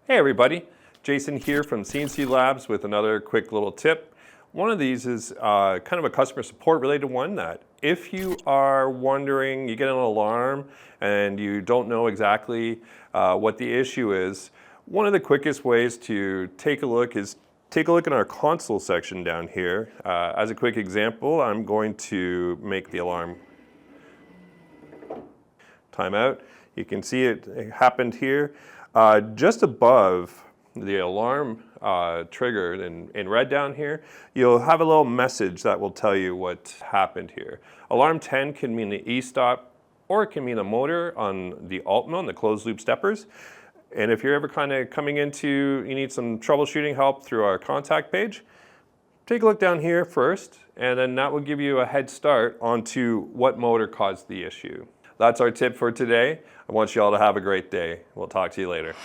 Hey everybody, Jason here from Sienci Labs with another quick little tip. One of these is kind of a customer support related one that if you are wondering, you get an alarm and you don't know exactly what the issue is, one of the quickest ways to take a look is take a look in our console section down here. As a quick example, I'm going to make the alarm timeout. You can see it happened here. Just above the alarm triggered in red down here, you'll have a little message that will tell you what happened here. Alarm 10 can mean the e-stop, or it can mean a motor on the AltMIll and the closed loop steppers. And if you're ever kind of coming into, you need some troubleshooting help through our contact page, take a look down here first, and then that will give you a head start onto what motor caused the issue. That's our tip for today. I want you all to have a great day. We'll talk to you later.